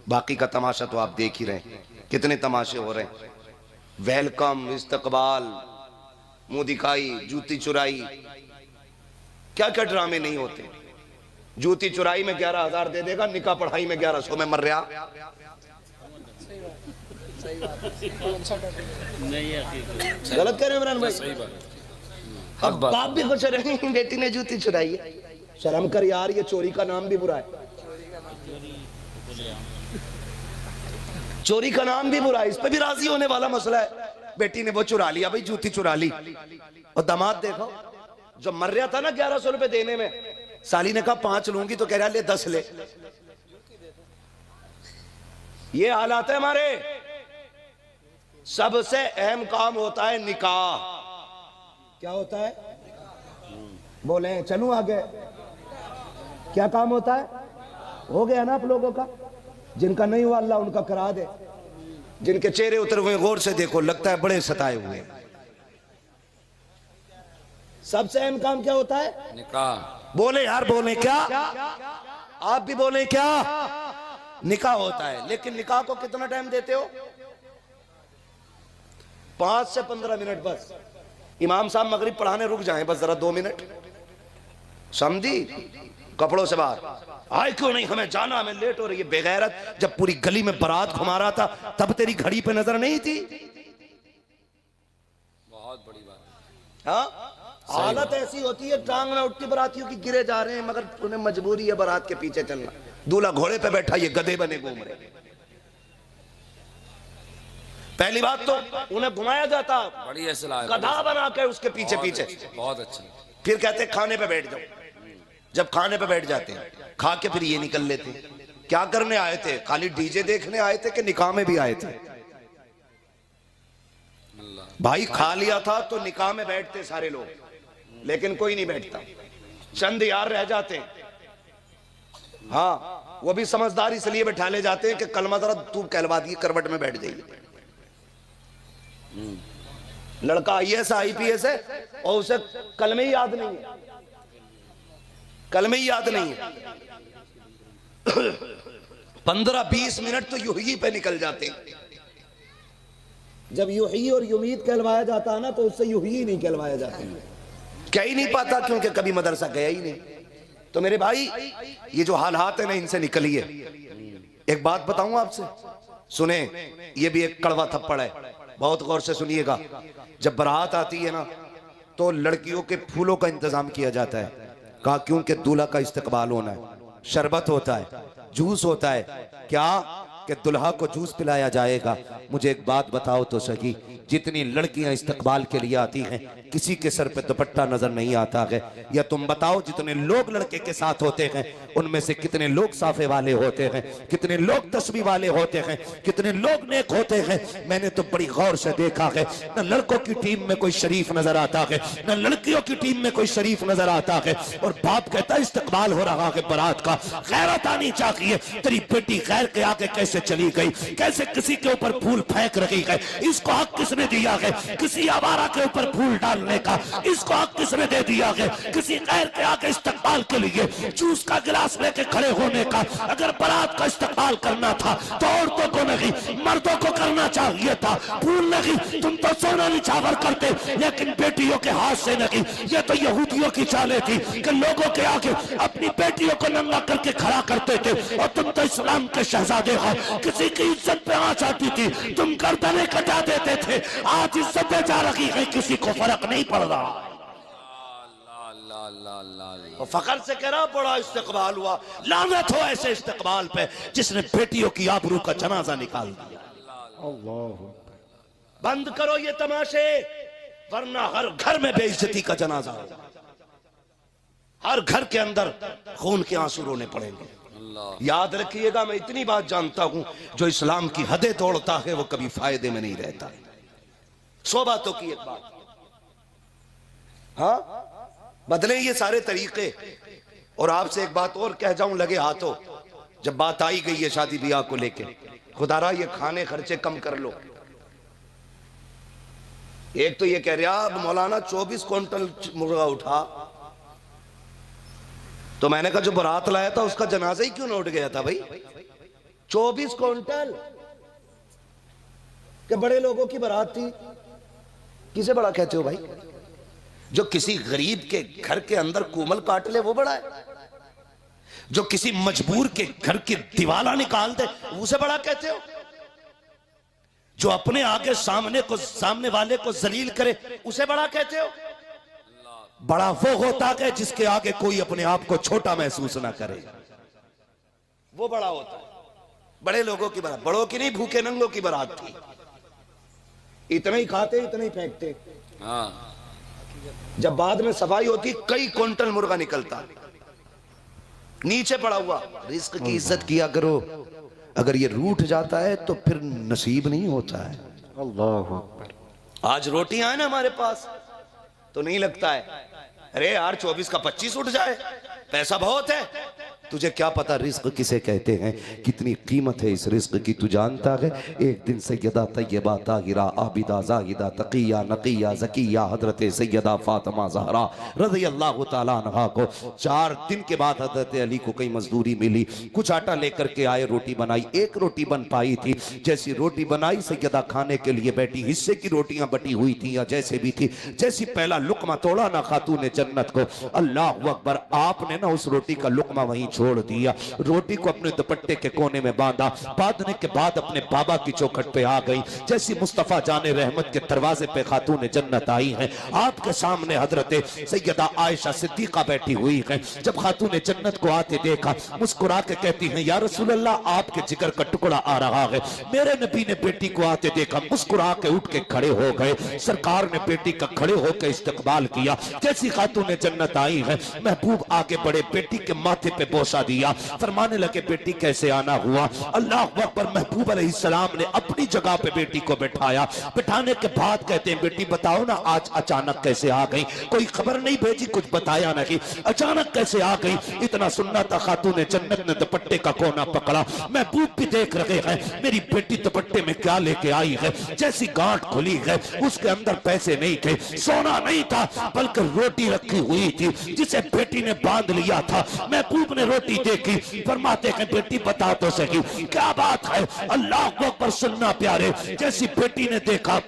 باقی کا تماشا تو آپ دیکھ ہی رہے ہیں، کتنے تماشے ہو رہے ہیں، ویلکم، استقبال، منہ دکھائی، جوتی چرائی، کیا کیا ڈرامے نہیں ہوتے۔ جوتی چرائی میں 11,000 دے دے گا، نکاح پڑھائی میں 1100 میں مر رہا۔ غلط کہہ رہے ہیں عمران بھائی؟ اب باپ بھی خوش رہے ہیں بیٹی نے جوتی چرائی ہے، شرم کر یار، یہ چوری کا نام بھی برا ہے، چوری کا نام بھی برا ہے، اس پہ بھی راضی ہونے والا مسئلہ ہے۔ بیٹی نے وہ چرا لیا بھئی، جوتی چرا لی، اور داماد دیکھو جو مر رہا تھا نا 1100 روپے دینے میں، سالی نے کہا 5 لوں گی، تو کہہ رہا لے 10 لے۔ یہ حالات ہے ہمارے۔ سب سے اہم کام ہوتا ہے نکاح۔ کیا ہوتا ہے؟ بولیں چلوں آگے، کیا کام ہوتا ہے؟ ہو گیا نا آپ لوگوں کا؟ جن کا نہیں ہوا اللہ ان کا کرا دے، جن کے چہرے اتر ہوئے غور سے دیکھو، لگتا ہے بڑے ستائے ہوئے۔ سب سے اہم کام کیا ہوتا ہے؟ نکاح۔ بولیں یار، بولیں کیا؟ آپ بھی بولیں کیا؟ نکاح ہوتا ہے۔ لیکن نکاح کو کتنا ٹائم دیتے ہو؟ 5 سے 15 منٹ بس۔ امام صاحب مغرب پڑھانے رک جائیں بس ذرا 2 منٹ، سمجھی؟ کپڑوں سے باہر آئے کیوں نہیں، ہمیں جانا، ہمیں لیٹ ہو رہی ہے۔ بے غیرت، جب پوری گلی میں بارات گھما رہا تھا تب تیری گھڑی پہ نظر نہیں تھی؟ بہت بڑی بات۔ ہاں، حالت ایسی ہوتی ہے ٹانگ نہ اٹھتی، براتیوں کی گرے جا رہے ہیں، مگر انہیں مجبوری ہے برات کے پیچھے چلنا۔ دولہا گھوڑے پہ بیٹھا، یہ گدھے بنے گھوم رہے۔ پہلی بات تو انہیں گھمایا جاتا، بڑی اصلاح ہے، گدھا بنا کے اس کے پیچھے پیچھے، بہت اچھا۔ پھر کہتے کھانے پہ بیٹھ جاؤ۔ جب کھانے پہ بیٹھ جاتے ہیں، کھا کے پھر یہ نکل لیتے ہیں۔ کیا کرنے آئے تھے؟ خالی ڈی جے دیکھنے آئے تھے کہ نکاح میں بھی آئے تھے؟ بھائی کھا لیا تھا تو نکاح میں بیٹھتے سارے لوگ، لیکن کوئی نہیں بیٹھتا، چند یار رہ جاتے ہیں۔ ہاں، وہ بھی سمجھدار اس لیے بٹھا لے جاتے ہیں کہ کلمہ ذرا تو کہلوا دی، کروٹ میں بیٹھ جائیے۔ لڑکا I S I P S ہے اور اسے کلمہ ہی یاد نہیں ہے، کلمہ ہی یاد نہیں ہے۔ 15-20 منٹ تو یوہی پہ نکل جاتے ہیں۔ جب یوہی اور یمید کہلوایا جاتا ہے نا تو اس سے یوہی نہیں کہلوایا جاتا ہے، کہہ ہی نہیں پاتا کیونکہ کبھی مدرسہ گیا ہی نہیں۔ تو میرے بھائی یہ جو حالات ہیں نا ان سے نکلیے۔ ایک بات بتاؤں آپ سے، سنیں، یہ بھی ایک کڑوا تھپڑ ہے، بہت غور سے سنیے گا۔ جب برات آتی ہے نا تو لڑکیوں کے پھولوں کا انتظام کیا جاتا ہے، کہا کیونکہ دولہا کا استقبال ہونا ہے، شربت ہوتا ہے، جوس ہوتا ہے، کیا کہ دلہا کو جوس پلایا جائے گا۔ مجھے ایک بات بتاؤ تو سکی، جتنی لڑکیاں استقبال کے لیے آتی ہیں کسی کے سر پہ دوپٹہ نظر نہیں آتا ہے؟ یا تم بتاؤ جتنے لوگ لڑکے کے ساتھ ہوتے ہیں ان میں سے کتنے لوگ صافے والے ہوتے ہیں، کتنے لوگ تسبیح والے ہوتے ہیں، کتنے لوگ نیک ہوتے ہیں؟ میں نے تو بڑی غور سے دیکھا ہے، نہ لڑکوں کی ٹیم میں کوئی شریف نظر آتا ہے، نہ لڑکیوں کی ٹیم میں کوئی شریف نظر آتا ہے۔ اور باپ کہتا ہے استقبال ہو رہا ہے برات کا، غیرت آنی چاہیے، تیری بیٹی غیر کے آگے کیسے چلی گئی، کیسے کسی کے اوپر پھول پھینک رہی ہے، اس کو حق کس نے دیا ہے کسی آوارہ کے اوپر پھول ڈالنے کا؟ اس کو حق کس نے دے دیا ہے کسی غیر کے آگے استقبال کے لیے جوس کا گلاس لے کے کھڑے ہونے کا؟ اگر برات کا استقبال کرنا تھا تو عورتوں کو نہیں مردوں کو کرنا چاہیے تھا، پھول نہیں، تم تو سونا نچھاور کرتے لیکن بیٹیوں کے ہاتھ سے نہیں۔ یہ تو یہودیوں کی چالیں تھی کہ لوگوں کے آگے اپنی بیٹیوں کو ننگا کر کے کھڑا کرتے تھے، اور تم تو اسلام کے شہزادے ہو، کسی کی عزت پہ آنچ آتی تھی تم گردنیں کٹا دیتے تھے۔ آج عزتیں جا رہی ہیں، کسی کو فرق نہیں پڑ رہا۔ فخر سے کہہ رہا بڑا استقبال ہوا، لعنت ہو ایسے استقبال پہ جس نے بیٹیوں کی آبرو کا جنازہ نکال دیا۔ اللہ بند کرو یہ تماشے، ورنہ ہر گھر میں بے عزتی کا جنازہ ہوگا، ہر گھر کے اندر خون کے آنسو رونے پڑیں گے۔ یاد رکھیے گا، میں اتنی بات جانتا ہوں، جو اسلام کی حدیں توڑتا ہے وہ کبھی فائدے میں نہیں رہتا۔ 100 باتوں کی ایک بات، ہاں بدلیں یہ سارے طریقے۔ اور آپ سے ایک بات اور کہہ جاؤں لگے ہاتھوں، جب بات آئی گئی ہے شادی بیاہ کو لے کے، خدا را یہ کھانے خرچے کم کر لو۔ ایک تو یہ کہہ رہا اب مولانا 24 کوئنٹل مرغا اٹھا، تو میں نے کہا جو برات لایا تھا اس کا جنازہ ہی کیوں نہ اٹھ گیا تھا بھائی؟ 24 کوئنٹل کہ بڑے لوگوں کی بارات تھی. کسے بڑا کہتے ہو بھائی؟ جو کسی غریب کے گھر کے اندر کومل کاٹ لے وہ بڑا ہے؟ جو کسی مجبور کے گھر کی دیوالا نکال دے اسے بڑا کہتے ہو؟ جو اپنے آگے سامنے والے کو ذلیل کرے اسے بڑا کہتے ہو؟ بڑا وہ ہوتا ہے جس کے آگے کوئی اپنے آپ کو چھوٹا محسوس نہ کرے، وہ بڑا ہوتا ہے. بڑے لوگوں کی بارات، بڑوں کی نہیں، بھوکے ننگوں کی بارات تھی. اتنا ہی کھاتے اتنا ہی پھینکتے. ہاں جب بعد میں صفائی ہوتی کئی کوئنٹل مرغا نکلتا، نیچے پڑا ہوا. رزق کی عزت کیا کرو، اگر یہ روٹ جاتا ہے تو پھر نصیب نہیں ہوتا ہے. اللہ اکبر. آج روٹیاں ہیں نا ہمارے پاس تو نہیں لگتا ہے ارے یار 24 کا 25 اٹھ جائے، پیسہ بہت ہے. تجھے کیا پتا رزق کسے کہتے ہیں، کتنی قیمت ہے اس رزق کی تو جانتا ہے. ایک دن سیدہ طیبہ طاہرہ عابدہ زاہدہ تقیہ نقیہ زکیہ حضرت سیدہ فاطمہ زہرا رضی اللہ تعالیٰ عنہا کو 4 دن کے بعد حضرت علی کو کئی مزدوری ملی. کچھ آٹا لے کر کے آئے، روٹی بنائی. ایک روٹی بن پائی تھی. جیسی روٹی بنائی سیدہ کھانے کے لیے بیٹھی، حصے کی روٹیاں بٹی ہوئی تھی یا جیسے بھی تھی. جیسی پہلا لقمہ توڑا نا خاتون جنت کو، اللہ اکبر، آپ نے نا اس روٹی کا لقمہ وہیں چھوڑ دیا. روٹی کو اپنے دوپٹے کے کونے میں باندھا. باندھنے کے بعد اپنے بابا کی چوکھٹ پہ آ گئی. جیسی مصطفیٰ جان رحمت کے دروازے پہ خاتون جنت آئی ہیں، آپ کے سامنے حضرت سیدہ عائشہ صدیقہ بیٹھی ہوئی ہیں. جب خاتون جنت کو آتے دیکھا مسکرا کے کہتی ہیں یا رسول اللہ آپ کے جگر کا ٹکڑا آ رہا ہے. میرے نبی نے بیٹی کو آتے دیکھا، مسکرا کے اٹھ کے کھڑے ہو گئے. سرکار نے بیٹی کا کھڑے ہو کے استقبال کیا. جیسی خاتون جنت آئی ہیں محبوب آگے بڑھے، بیٹی کے ماتھے پہ بوسہ دیا، فرمانے لگے بیٹی کیسے آنا ہوا. اللہ اکبر، محبوب علیہ السلام نے اپنی جگہ پہ بیٹی کو بٹھایا. بٹھانے کے بعد کہتے ہیں بیٹی بتاؤ نا آج اچانک کیسے آ گئی؟ کوئی خبر نہیں بھیجی، کچھ بتایا نہیں، اچانک کیسے آ گئی؟ اتنا سننا تھا خاتون جنت نے دوپٹے کا کونا پکڑا. محبوب بھی دیکھ رہے ہیں میری بیٹی دوپٹے میں کیا لے کے آئی ہے. جیسی گانٹ کھلی ہے اس کے اندر پیسے نہیں تھے، سونا نہیں تھا، بلکہ روٹی رکھی ہوئی تھی جسے بیٹی نے باندھ لیا تھا. محبوب نے روٹی دیکھی، فرماتے ہیں بیٹی بتا تو صحیح کیا بات ہے. اللہ کو اکبر، سننا پیارے. جیسی بیٹی نے دیکھا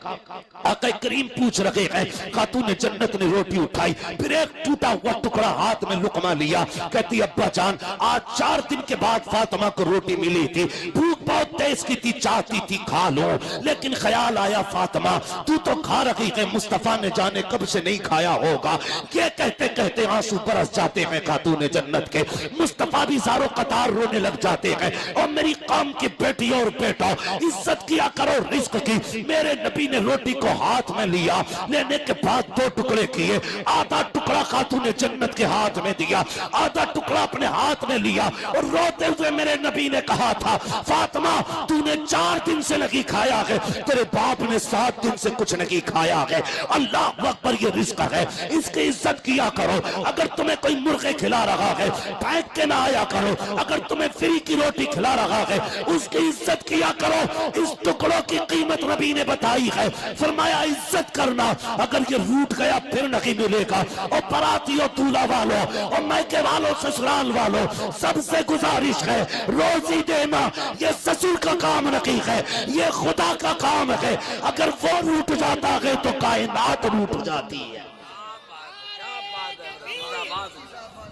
آقا کریم پوچھ رہے ہیں، خاتون جنت نے روٹی اٹھائی، پھر ایک ٹوٹا ہوا ٹکڑا ہاتھ میں لقمہ لیا. کہتی ابا جان آج 4 دن کے بعد فاطمہ کو روٹی ملی تھی، بھوک بہت تیز کی تھی، چاہتی تھی کھا لوں، لیکن خیال آیا فاطمہ تو کھا رہی ہے، مصطفیٰ نے جانے کب سے نہیں کھایا ہوگا. یہ کہتے کہتے آنسو برس جاتے ہیں خاتون جنت کے. مصطفیٰ بھی زارو قطار رونے لگ جاتے ہیں. اور میری قوم کی بیٹی اور بیٹا عزت کیا کرو رزق کی. میرے نبی نے روٹی کو ہاتھ میں لیا، لینے کے بعد 2 ٹکڑے کیے. آدھا ٹکڑا خاتون جنت کے ہاتھ میں دیا، آدھا ٹکڑا اپنے ہاتھ میں لیا، اور روتے ہوئے میرے نبی نے کہا تھا فاطمہ تو نے 4 دن سے نہیں کھایا ہے، تیرے باپ نے 7 دن سے کچھ نہیں کھایا ہے. اللہ اکبر، یہ رزق ہے، اس کی عزت کیا کرو. اگر تمہیں کوئی مرغے کھلا رہا ہے پھینک کے نہ آیا کرو، اگر تمہیں فری کی روٹی کھلا رہا ہے اس کی عزت کیا کرو. اس ٹکڑوں کی قیمت نبی نے بتائی ہے، فرمایا عزت کرنا، اگر یہ روٹ گیا پھر نہیں ملے گا. اور براتیوں دولہا والوں اور میکے والوں سسرال والوں سب سے گزارش ہے روزی دینا یہ سسر کا کام نہیں ہے، یہ خدا کا کام ہے. اگر وہ روٹ جاتا ہے تو کائنات روٹ جاتی ہے.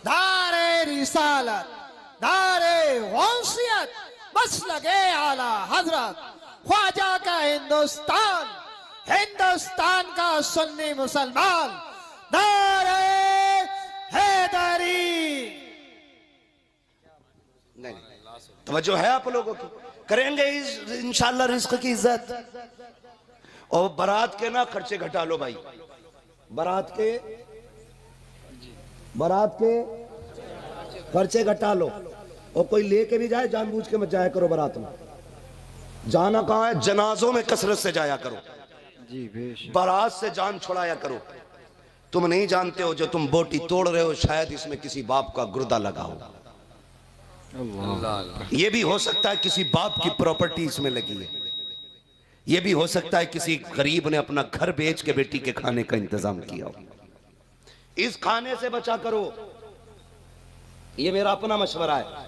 دار رسالت، دار غوثیت، مسلک اعلی حضرت خواجہ کا ہندوستان، ہندوستان کا سنی مسلمان، دار حیدری. نہیں توجہ ہے آپ لوگوں کی؟ کریں گے انشاءاللہ رزق کی عزت. اور برات کے نا خرچے گھٹا لو بھائی، برات کے خرچے گھٹا لو. اور کوئی لے کے بھی جائے جان بوجھ کے مت جایا کرو برات میں. جانا کہاں ہے؟ جنازوں میں کثرت سے جایا کرو، برات سے جان چھڑایا کرو. تم نہیں جانتے ہو جو تم بوٹی توڑ رہے ہو شاید اس میں کسی باپ کا گردہ لگا ہو. یہ بھی ہو سکتا ہے کسی باپ کی پراپرٹی اس میں لگی ہے. یہ بھی ہو سکتا ہے کسی غریب نے اپنا گھر بیچ کے بیٹی کے کھانے کا انتظام کیا ہو. اس کھانے سے بچا کرو، یہ میرا اپنا مشورہ ہے.